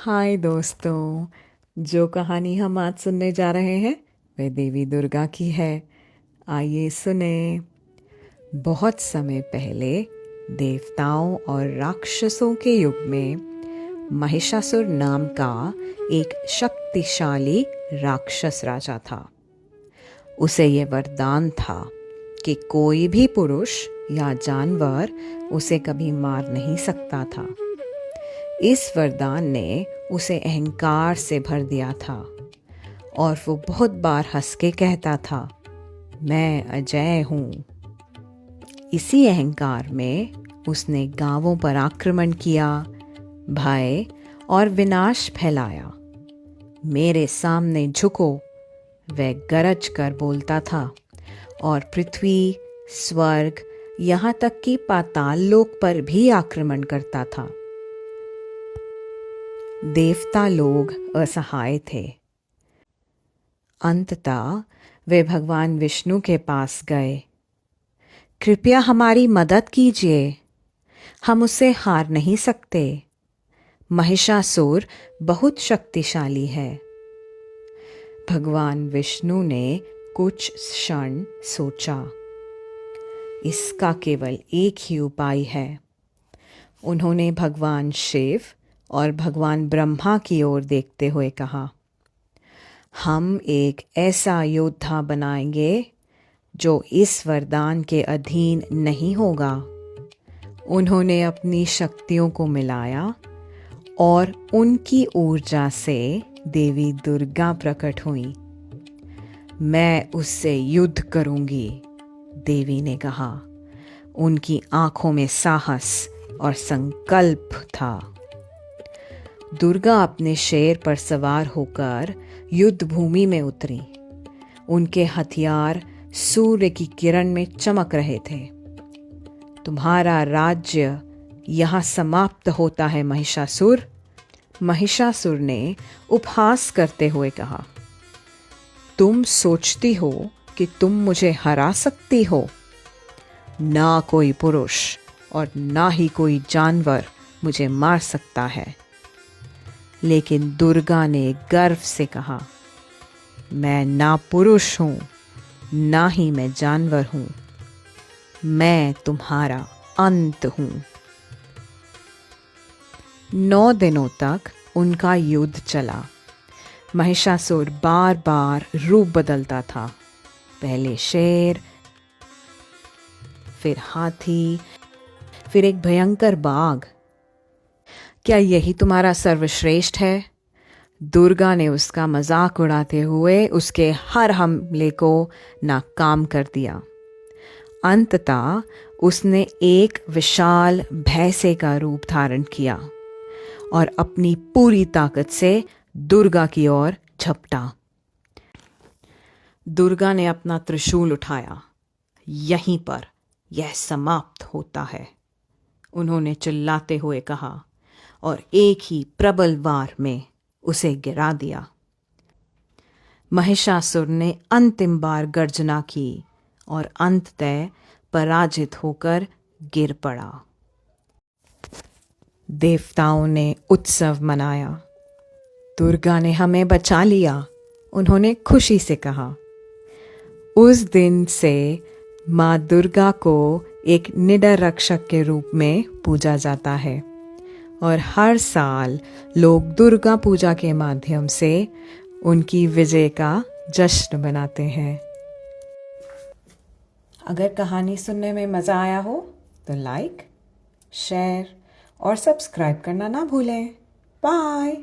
हाय दोस्तों। जो कहानी हम आज सुनने जा रहे हैं वह देवी दुर्गा की है। आइए सुने। बहुत समय पहले देवताओं और राक्षसों के युग में महिषासुर नाम का एक शक्तिशाली राक्षस राजा था। उसे ये वरदान था कि कोई भी पुरुष या जानवर उसे कभी मार नहीं सकता था। इस वरदान ने उसे अहंकार से भर दिया था और वो बहुत बार हंस के कहता था, मैं अजय हूँ। इसी अहंकार में उसने गांवों पर आक्रमण किया, भय और विनाश फैलाया। मेरे सामने झुको, वह गरज कर बोलता था और पृथ्वी, स्वर्ग, यहाँ तक कि पाताल लोक पर भी आक्रमण करता था। देवता लोग असहाय थे। अंततः वे भगवान विष्णु के पास गए। कृपया हमारी मदद कीजिए, हम उसे हार नहीं सकते। महिषासुर बहुत शक्तिशाली है। भगवान विष्णु ने कुछ क्षण सोचा। इसका केवल एक ही उपाय है। उन्होंने भगवान शिव और भगवान ब्रह्मा की ओर देखते हुए कहा, हम एक ऐसा योद्धा बनाएंगे जो इस वरदान के अधीन नहीं होगा। उन्होंने अपनी शक्तियों को मिलाया और उनकी ऊर्जा से देवी दुर्गा प्रकट हुई। मैं उससे युद्ध करूंगी, देवी ने कहा। उनकी आंखों में साहस और संकल्प था। दुर्गा अपने शेर पर सवार होकर युद्ध भूमि में उतरी। उनके हथियार सूर्य की किरण में चमक रहे थे। तुम्हारा राज्य यहाँ समाप्त होता है महिषासुर। महिषासुर ने उपहास करते हुए कहा, तुम सोचती हो कि तुम मुझे हरा सकती हो? ना कोई पुरुष और ना ही कोई जानवर मुझे मार सकता है। लेकिन दुर्गा ने गर्व से कहा, मैं ना पुरुष हूँ, ना ही मैं जानवर हूँ। मैं तुम्हारा अंत हूँ। 9 दिनों तक उनका युद्ध चला। महिषासुर बार बार रूप बदलता था। पहले शेर, फिर हाथी, फिर एक भयंकर बाघ। क्या यही तुम्हारा सर्वश्रेष्ठ है? दुर्गा ने उसका मजाक उड़ाते हुए उसके हर हमले को नाकाम कर दिया। अंततः उसने एक विशाल भैंसे का रूप धारण किया और अपनी पूरी ताकत से दुर्गा की ओर झपटा। दुर्गा ने अपना त्रिशूल उठाया। यहीं पर यह समाप्त होता है, उन्होंने चिल्लाते हुए कहा और एक ही प्रबल वार में उसे गिरा दिया। महिषासुर ने अंतिम बार गर्जना की और अंततः पराजित होकर गिर पड़ा। देवताओं ने उत्सव मनाया। दुर्गा ने हमें बचा लिया, उन्होंने खुशी से कहा। उस दिन से माँ दुर्गा को एक निडर रक्षक के रूप में पूजा जाता है और हर साल लोग दुर्गा पूजा के माध्यम से उनकी विजय का जश्न मनाते हैं। अगर कहानी सुनने में मज़ा आया हो तो लाइक, शेयर और सब्सक्राइब करना ना भूलें। बाय।